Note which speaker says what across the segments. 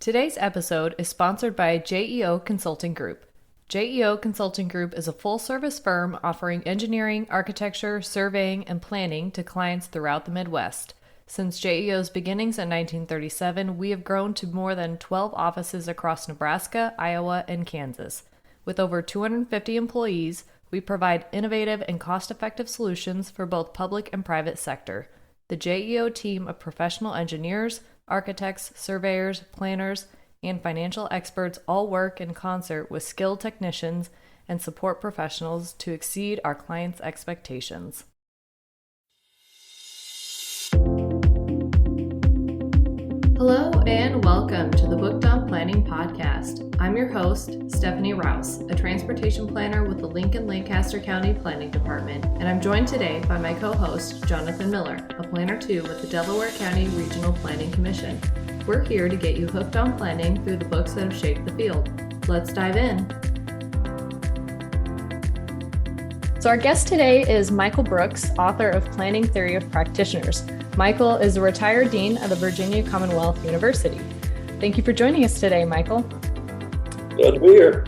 Speaker 1: Today's episode is sponsored by JEO Consulting Group. JEO Consulting Group is a full-service firm offering engineering, architecture, surveying, and planning to clients throughout the Midwest. Since JEO's beginnings in 1937, we have grown to more than 12 offices across Nebraska, Iowa, and Kansas. With over 250 employees, we provide innovative and cost-effective solutions for both public and private sector. The JEO team of professional engineers, architects, surveyors, planners, and financial experts all work in concert with skilled technicians and support professionals to exceed our clients' expectations. Hello and welcome to the Booked on Planning podcast. I'm your host, Stephanie Rouse, a transportation planner with the Lincoln-Lancaster County Planning Department, and I'm joined today by my co-host, Jonathan Miller, a planner too with the Delaware County Regional Planning Commission. We're here to get you hooked on planning through the books that have shaped the field. Let's dive in. So our guest today is Michael Brooks, author of Planning Theory of Practitioners. Michael is a retired dean of the Virginia Commonwealth University. Thank you for joining us today, Michael.
Speaker 2: Glad to be here.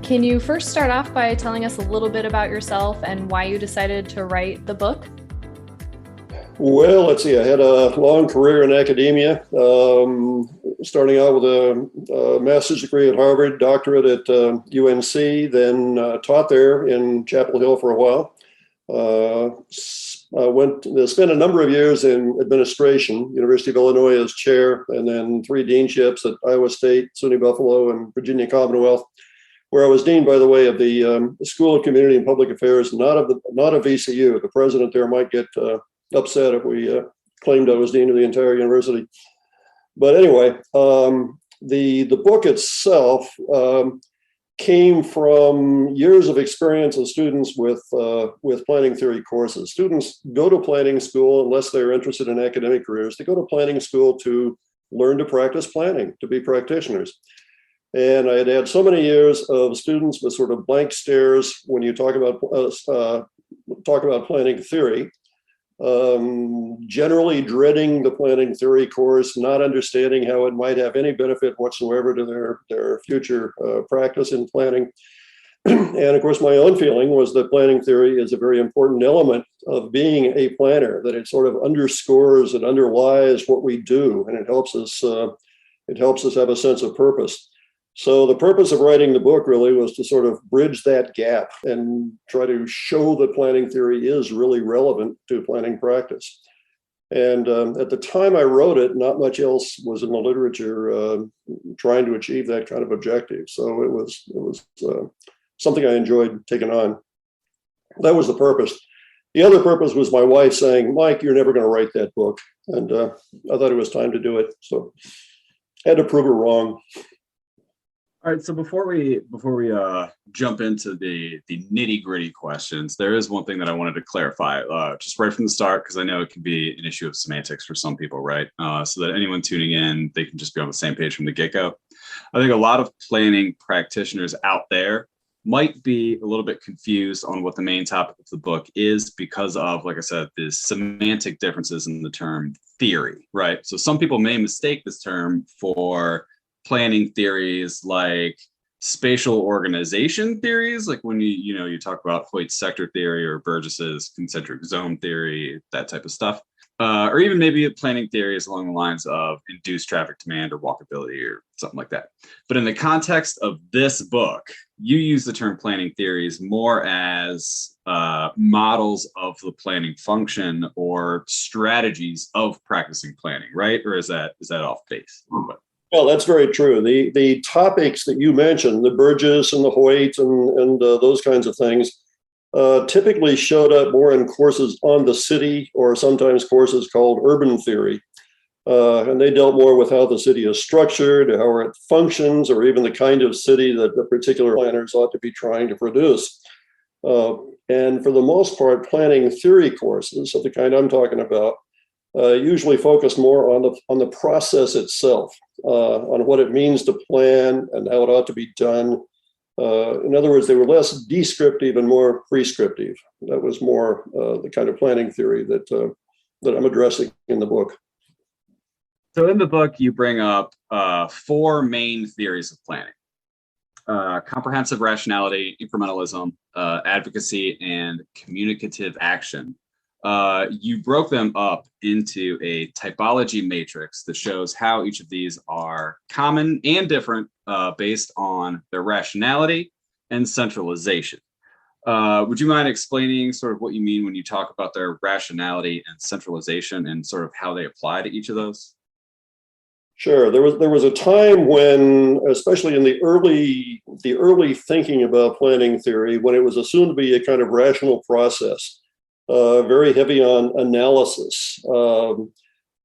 Speaker 1: Can you first start off by telling us a little bit about yourself and why you decided to write the book?
Speaker 2: Well, let's see. I had a long career in academia, starting out with a master's degree at Harvard, doctorate at UNC, then taught there in Chapel Hill for a while. Spent a number of years in administration, University of Illinois as chair, and then 3 deanships at Iowa State, SUNY Buffalo, and Virginia Commonwealth, where I was dean, by the way, of the School of Community and Public Affairs, not of VCU. The president there might get upset if we claimed I was dean of the entire university. But anyway, the book itself came from years of experience of students with planning theory courses. Students go to planning school unless they're interested in academic careers. They go to planning school to learn to practice planning, to be practitioners. And I had had so many years of students with sort of blank stares when you talk about planning theory. Generally dreading the planning theory course, not understanding how it might have any benefit whatsoever to their future practice in planning. And of course, my own feeling was that planning theory is a very important element of being a planner, that it sort of underscores and underlies what we do, and it helps us have a sense of purpose. So the purpose of writing the book really was to sort of bridge that gap and try to show that planning theory is really relevant to planning practice. And at the time I wrote it, not much else was in the literature trying to achieve that kind of objective. So it was something I enjoyed taking on. That was the purpose. The other purpose was my wife saying, "Mike, you're never going to write that book." And I thought it was time to do it. So I had to prove her wrong.
Speaker 3: All right, so before we jump into the nitty gritty questions, there is one thing that I wanted to clarify just right from the start, because I know it can be an issue of semantics for some people, right? So that anyone tuning in, they can just be on the same page from the get-go. I think a lot of planning practitioners out there might be a little bit confused on what the main topic of the book is because of, like I said, the semantic differences in the term theory, right? So some people may mistake this term for planning theories like spatial organization theories, like when you talk about Hoyt's sector theory or Burgess's concentric zone theory, that type of stuff, or even maybe planning theories along the lines of induced traffic demand or walkability or something like that. But in the context of this book, you use the term planning theories more as models of the planning function or strategies of practicing planning, right? Or is that off base?
Speaker 2: Well, that's very true. The topics that you mentioned, the Burgess and the Hoyt and those kinds of things, typically showed up more in courses on the city or sometimes courses called urban theory. And they dealt more with how the city is structured, how it functions, or even the kind of city that the particular planners ought to be trying to produce. And for the most part, planning theory courses of the kind I'm talking about usually focus more on the process itself, on what it means to plan and how it ought to be done. In other words, they were less descriptive and more prescriptive. That was more the kind of planning theory that I'm addressing in the book.
Speaker 3: So in the book, you bring up four main theories of planning: comprehensive rationality, incrementalism, advocacy, and communicative action. You broke them up into a typology matrix that shows how each of these are common and different based on their rationality and centralization. Would you mind explaining sort of what you mean when you talk about their rationality and centralization and sort of how they apply to each of those?
Speaker 2: Sure. There was a time when, especially in the early thinking about planning theory, when it was assumed to be a kind of rational process, very heavy on analysis,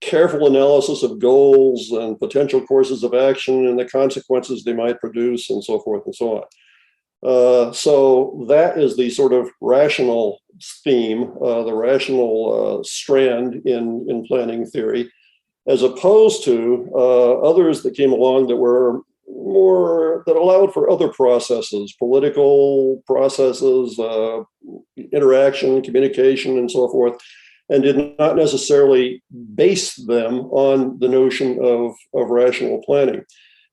Speaker 2: careful analysis of goals and potential courses of action and the consequences they might produce, and so forth and so on. So that is the sort of rational theme, the rational strand in planning theory, as opposed to others that came along that were more, that allowed for other processes, political processes, interaction, communication, and so forth, and did not necessarily base them on the notion of rational planning,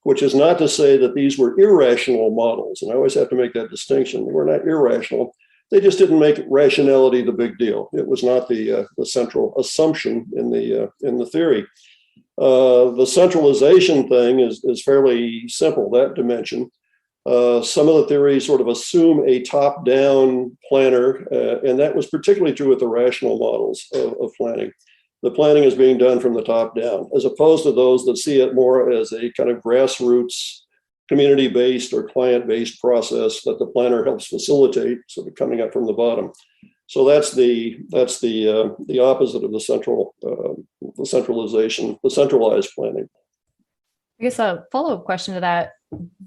Speaker 2: which is not to say that these were irrational models. And I always have to make that distinction. They were not irrational. They just didn't make rationality the big deal. It was not the central assumption in the theory. The centralization thing is fairly simple, that dimension. Some of the theories sort of assume a top-down planner, and that was particularly true with the rational models of planning. The planning is being done from the top down, as opposed to those that see it more as a kind of grassroots, community-based or client-based process that the planner helps facilitate, sort of coming up from the bottom. So that's the opposite of the centralization, the centralized planning.
Speaker 1: I guess a follow-up question to that,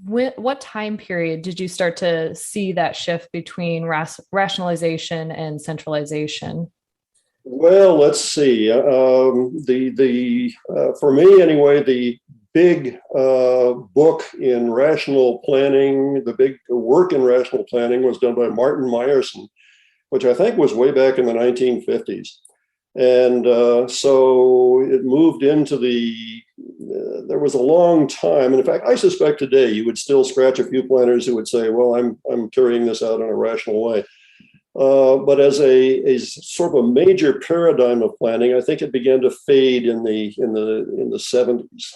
Speaker 1: what time period did you start to see that shift between rationalization and centralization?
Speaker 2: Well, let's see. For me anyway, the big book in rational planning, the big work in rational planning was done by Martin Meyerson, which I think was way back in the 1950s. And so it moved into there was a long time. And in fact, I suspect today you would still scratch a few planners who would say, well, I'm carrying this out in a rational way. But as a sort of a major paradigm of planning, I think it began to fade in the 70s.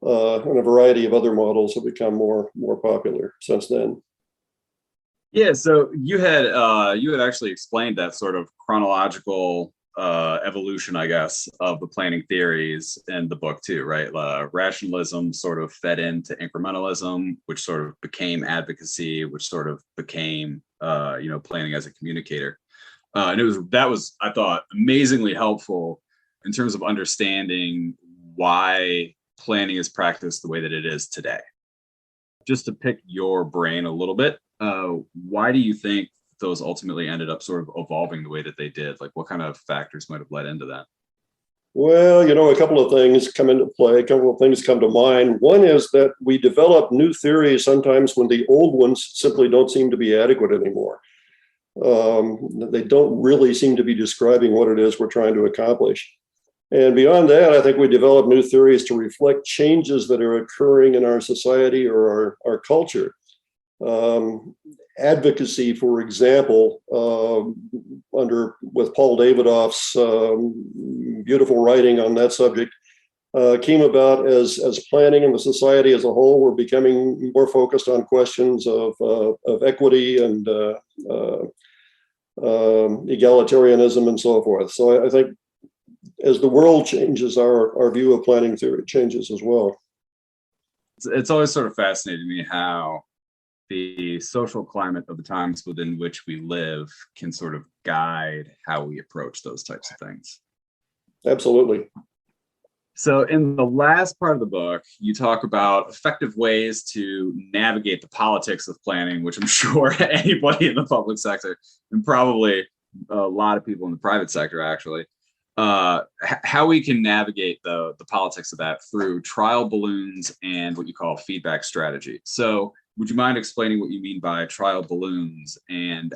Speaker 2: And a variety of other models have become more popular since then.
Speaker 3: Yeah, so you had actually explained that sort of chronological evolution, I guess, of the planning theories in the book too, right? Rationalism sort of fed into incrementalism, which sort of became advocacy, which sort of became planning as a communicator. And that was I thought amazingly helpful in terms of understanding why planning is practiced the way that it is today. Just to pick your brain a little bit, why do you think those ultimately ended up sort of evolving the way that they did? Like, what kind of factors might have led into that?
Speaker 2: Well, a couple of things come into play, a couple of things come to mind. One is that we develop new theories sometimes when the old ones simply don't seem to be adequate anymore. They don't really seem to be describing what it is we're trying to accomplish. And beyond that, I think we develop new theories to reflect changes that are occurring in our society or our culture. Advocacy, for example, with Paul Davidoff's beautiful writing on that subject, came about as planning in the society as a whole were becoming more focused on questions of equity and egalitarianism and so forth. So I think as the world changes, our view of planning theory changes as well.
Speaker 3: It's always sort of fascinating to me how the social climate of the times within which we live can sort of guide how we approach those types of things.
Speaker 2: Absolutely.
Speaker 3: So in the last part of the book, you talk about effective ways to navigate the politics of planning, which I'm sure anybody in the public sector, and probably a lot of people in the private sector actually, how we can navigate the politics of that through trial balloons and what you call feedback strategy. So would you mind explaining what you mean by trial balloons, and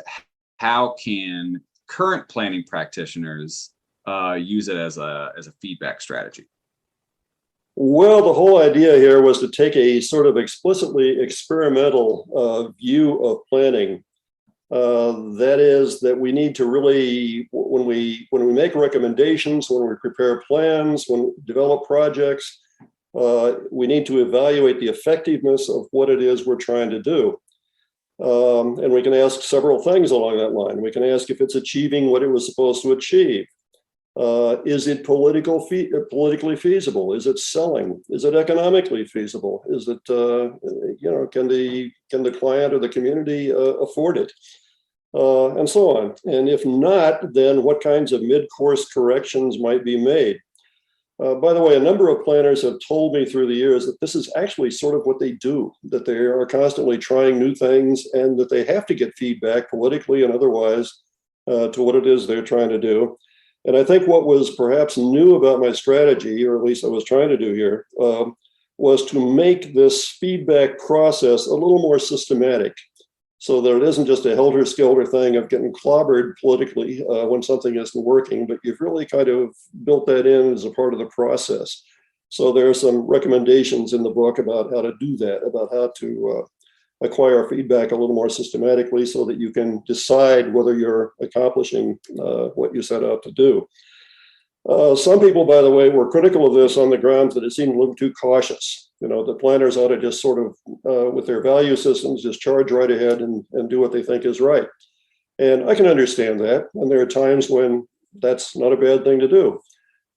Speaker 3: how can current planning practitioners use it as a feedback strategy?
Speaker 2: Well, the whole idea here was to take a sort of explicitly experimental view of planning. That is, that we need to really, when we make recommendations, when we prepare plans, when we develop projects, we need to evaluate the effectiveness of what it is we're trying to do. And we can ask several things along that line. We can ask if it's achieving what it was supposed to achieve. Is it politically feasible? Is it selling? Is it economically feasible? Is it, can the client or the community afford it? And so on. And if not, then what kinds of mid-course corrections might be made? By the way, a number of planners have told me through the years that this is actually sort of what they do, that they are constantly trying new things and that they have to get feedback politically and otherwise to what it is they're trying to do. And I think what was perhaps new about my strategy, or at least I was trying to do here, was to make this feedback process a little more systematic, so that it isn't just a helter-skelter thing of getting clobbered politically when something isn't working, but you've really kind of built that in as a part of the process. So there are some recommendations in the book about how to do that, about how to acquire feedback a little more systematically so that you can decide whether you're accomplishing what you set out to do. Some people, by the way, were critical of this on the grounds that it seemed a little too cautious. The planners ought to just sort of, with their value systems, just charge right ahead and do what they think is right. And I can understand that. And there are times when that's not a bad thing to do.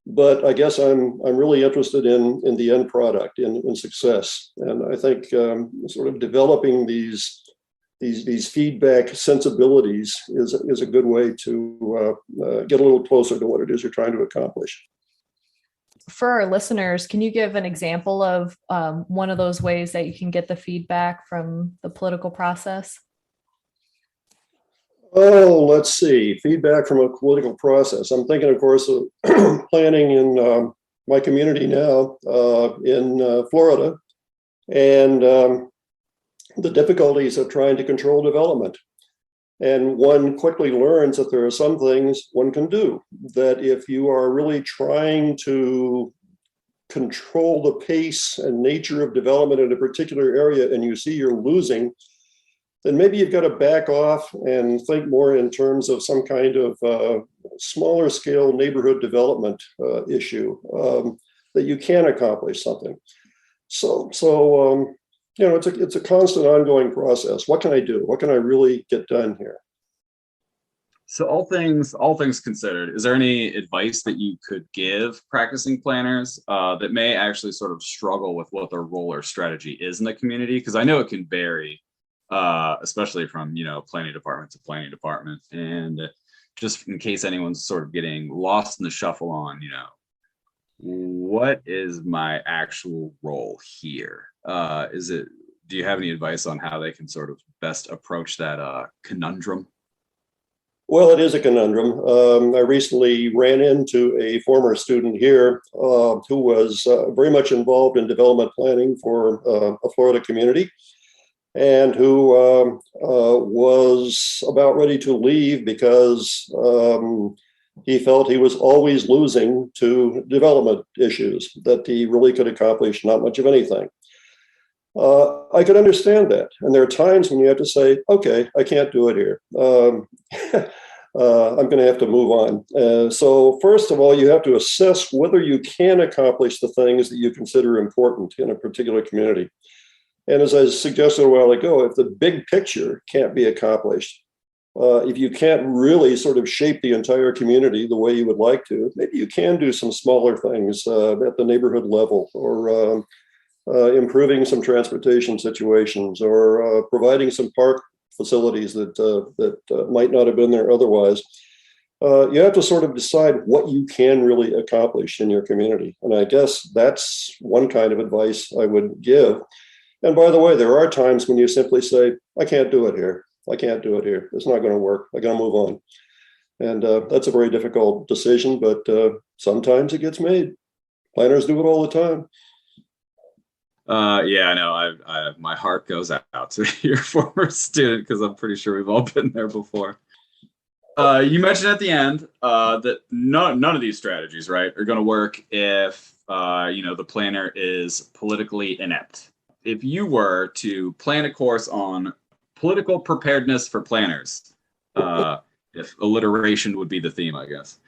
Speaker 2: But I guess I'm really interested in the end product, in success. And I think sort of developing these feedback sensibilities is a good way to get a little closer to what it is you're trying to accomplish.
Speaker 1: For our listeners, can you give an example of one of those ways that you can get the feedback from the political process?
Speaker 2: Oh, let's see. Feedback from a political process. I'm thinking, of course, of planning in my community now in Florida, and the difficulties of trying to control development. And one quickly learns that there are some things one can do, that if you are really trying to control the pace and nature of development in a particular area and you see you're losing, then maybe you've got to back off and think more in terms of some kind of smaller scale neighborhood development issue that you can accomplish something. So it's a constant ongoing process. What can I do? What can I really get done here?
Speaker 3: So all things considered, is there any advice that you could give practicing planners that may actually sort of struggle with what their role or strategy is in the community? Because I know it can vary, especially from, planning department to planning department. And just in case anyone's sort of getting lost in the shuffle on, what is my actual role here? Do you have any advice on how they can sort of best approach that conundrum?
Speaker 2: Well, it is a conundrum. I recently ran into a former student here who was very much involved in development planning for a Florida community, and who was about ready to leave because he felt he was always losing to development issues, that he really could accomplish not much of anything. I could understand that. And there are times when you have to say, okay, I can't do it here. I'm going to have to move on. So first of all, you have to assess whether you can accomplish the things that you consider important in a particular community. And as I suggested a while ago, if the big picture can't be accomplished, if you can't really sort of shape the entire community the way you would like to, maybe you can do some smaller things at the neighborhood level, or improving some transportation situations, or providing some park facilities that might not have been there otherwise. You have to sort of decide what you can really accomplish in your community. And I guess that's one kind of advice I would give. And by the way, there are times when you simply say, I can't do it here. I can't do it here. It's not going to work. I got to move on. And that's a very difficult decision, but sometimes it gets made. Planners do it all the time.
Speaker 3: Yeah, I know. My heart goes out to your former student, because I'm pretty sure we've all been there before. You mentioned at the end that none of these strategies, right, are going to work if the planner is politically inept. If you were to plan a course on political preparedness for planners, if alliteration would be the theme, I guess,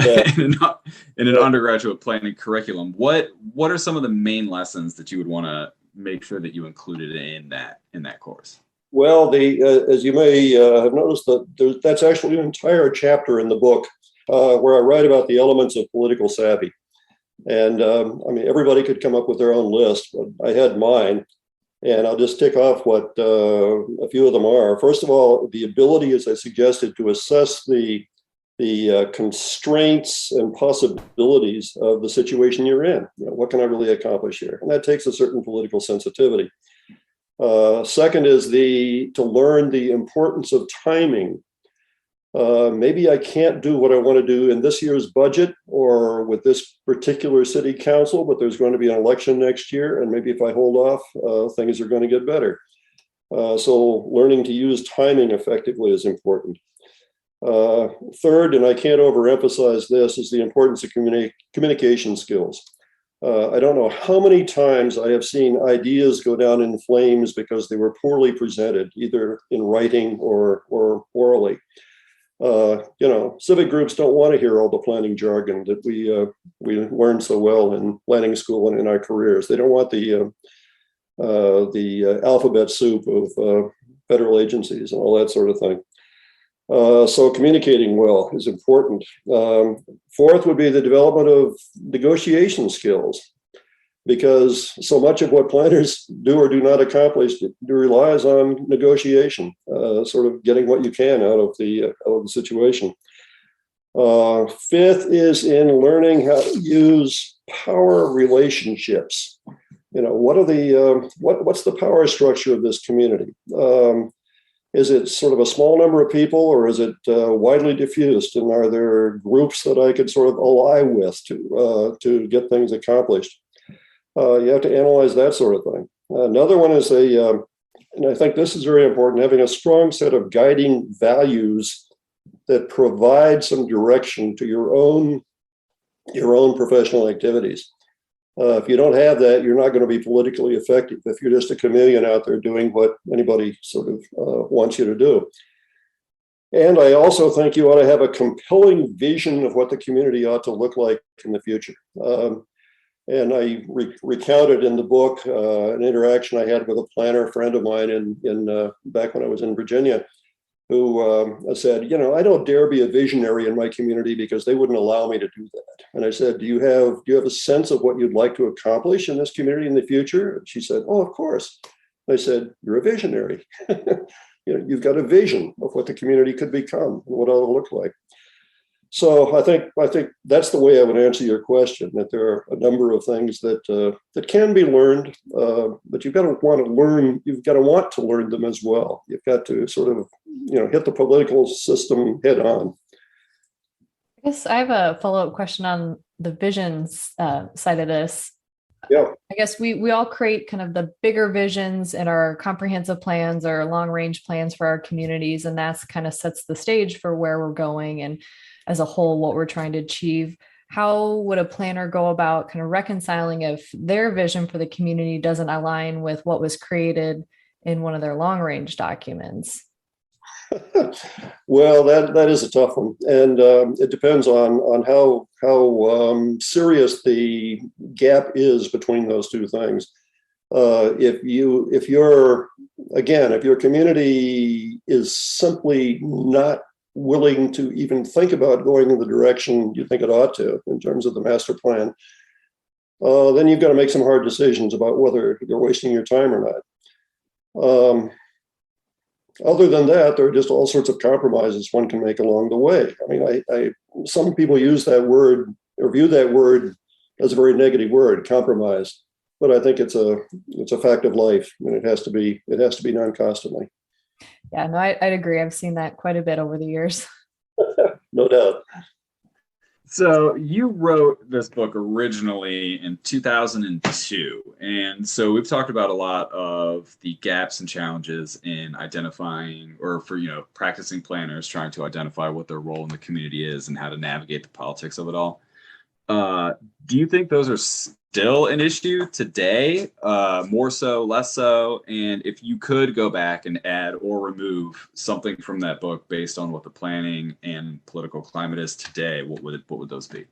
Speaker 2: Yeah.
Speaker 3: in an undergraduate planning curriculum, what are some of the main lessons that you would want to make sure that you included in that course?
Speaker 2: Well, as you may have noticed, that's actually an entire chapter in the book where I write about the elements of political savvy. And everybody could come up with their own list, but I had mine. And I'll just tick off what a few of them are. First of all, the ability, as I suggested, to assess the constraints and possibilities of the situation you're in. What can I really accomplish here? And that takes a certain political sensitivity. Second is to learn the importance of timing. Maybe I can't do what I want to do in this year's budget or with this particular city council, but there's going to be an election next year. And maybe if I hold off, things are going to get better. So learning to use timing effectively is important. Third, and I can't overemphasize this, is the importance of communication skills. I don't know how many times I have seen ideas go down in flames because they were poorly presented, either in writing or orally. Civic groups don't want to hear all the planning jargon that we learned so well in planning school and in our careers. They don't want the alphabet soup of federal agencies and all that sort of thing. So communicating well is important. Fourth would be the development of negotiation skills, because so much of what planners do or do not accomplish relies on negotiation, sort of getting what you can out of the situation. Fifth is in learning how to use power relationships. What are what's the power structure of this community? Is it sort of a small number of people, or is it widely diffused? And are there groups that I could sort of ally with to get things accomplished? You have to analyze that sort of thing. Another one is and I think this is very important, having a strong set of guiding values that provide some direction to your own professional activities. If you don't have that, you're not going to be politically effective if you're just a chameleon out there doing what anybody sort of wants you to do. And I also think you ought to have a compelling vision of what the community ought to look like in the future. And I recounted in the book an interaction I had with a planner friend of mine in back when I was in Virginia, who said, I don't dare be a visionary in my community because they wouldn't allow me to do that. And I said, do you have a sense of what you'd like to accomplish in this community in the future? And she said, oh, of course. And I said, you're a visionary. You've got a vision of what the community could become and what it'll look like. So I think that's the way I would answer your question, that there are a number of things that can be learned, but you've got to want to learn. You've got to want to learn them as well. You've got to sort of, hit the political system head on.
Speaker 1: I guess I have a follow-up question on the visions side of this.
Speaker 2: Yeah.
Speaker 1: I guess we all create kind of the bigger visions in our comprehensive plans or long-range plans for our communities, and that's kind of sets the stage for where we're going and as a whole what we're trying to achieve. How would a planner go about kind of reconciling if their vision for the community doesn't align with what was created in one of their long-range documents?
Speaker 2: Well, that is a tough one, and it depends on how serious the gap is between those two things. If your community is simply not willing to even think about going in the direction you think it ought to in terms of the master plan, then you've got to make some hard decisions about whether you're wasting your time or not. Other than that, there are just all sorts of compromises one can make along the way. I mean, some people use that word or view that word as a very negative word, compromise. But I think it's a fact of life, and it has to be done constantly.
Speaker 1: Yeah, no, I'd agree. I've seen that quite a bit over the years.
Speaker 2: No doubt.
Speaker 3: So you wrote this book originally in 2002. And so we've talked about a lot of the gaps and challenges in identifying or for, practicing planners trying to identify what their role in the community is and how to navigate the politics of it all. Do you think those are still an issue today? More so, less so? And if you could go back and add or remove something from that book based on what the planning and political climate is today, what would those be?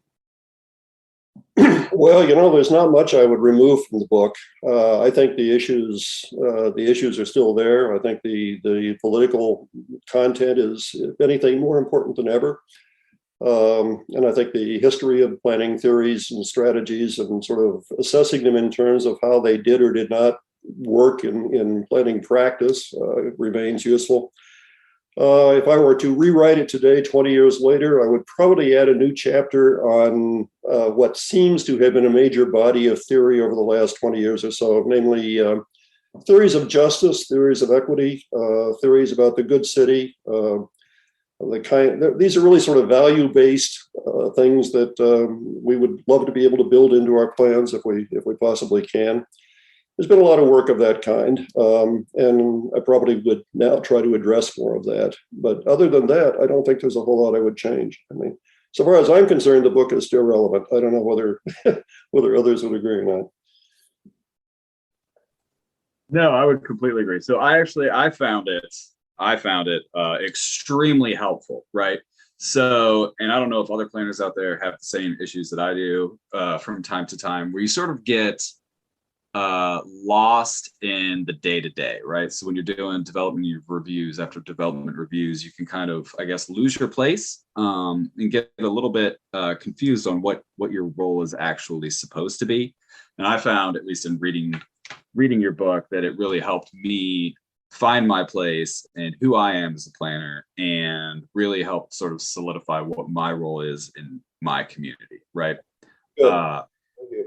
Speaker 2: Well, there's not much I would remove from the book. I think the issues are still there. I think the political content is, if anything, more important than ever. And I think the history of planning theories and strategies and sort of assessing them in terms of how they did or did not work in planning practice remains useful. If I were to rewrite it today, 20 years later, I would probably add a new chapter on what seems to have been a major body of theory over the last 20 years or so, namely theories of justice, theories of equity, theories about the good city. These are really sort of value-based things that we would love to be able to build into our plans if we possibly can. There's been a lot of work of that kind, and I probably would now try to address more of that. But other than that, I don't think there's a whole lot I would change. I mean, so far as I'm concerned, the book is still relevant. I don't know whether whether others would agree or not.
Speaker 3: No, I would completely agree. So I found it extremely helpful, right? So, and I don't know if other planners out there have the same issues that I do from time to time, where you sort of get lost in the day to day, right? So when you're doing development reviews after development reviews, you can kind of, I guess, lose your place and get a little bit confused on what your role is actually supposed to be. And I found, at least in reading your book, that it really helped me find my place and who I am as a planner, and really helped sort of solidify what my role is in my community, right?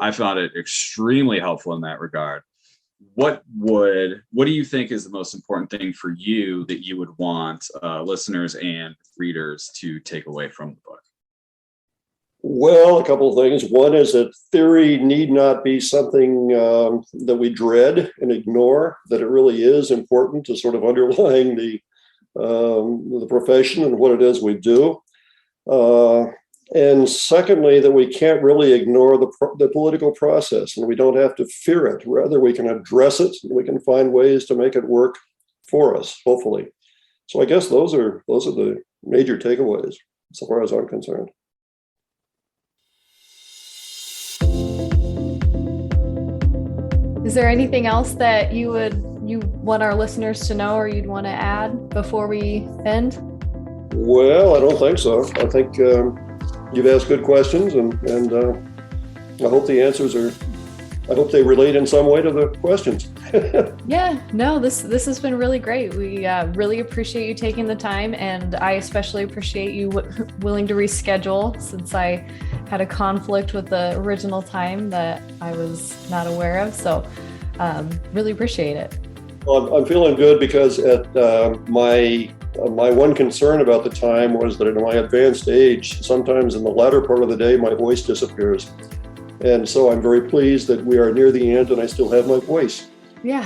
Speaker 3: I found it extremely helpful in that regard. What do you think is the most important thing for you that you would want listeners and readers to take away from the book?
Speaker 2: Well, a couple of things. One is that theory need not be something that we dread and ignore, that it really is important to sort of underlying the profession and what it is we do. And secondly, that we can't really ignore the political process, and we don't have to fear it. Rather, we can address it, and we can find ways to make it work for us, hopefully. So I guess those are the major takeaways, so far as I'm concerned.
Speaker 1: Is there anything else that you want our listeners to know, or you'd want to add before we end?
Speaker 2: Well, I don't think so. I think you've asked good questions, and I hope the answers I hope they relate in some way to the questions.
Speaker 1: Yeah, no, this has been really great. We really appreciate you taking the time, and I especially appreciate you willing to reschedule, since I had a conflict with the original time that I was not aware of. So really appreciate it.
Speaker 2: Well, I'm feeling good because at my one concern about the time was that in my advanced age, sometimes in the latter part of the day, my voice disappears. And so I'm very pleased that we are near the end and I still have my voice.
Speaker 1: Yeah.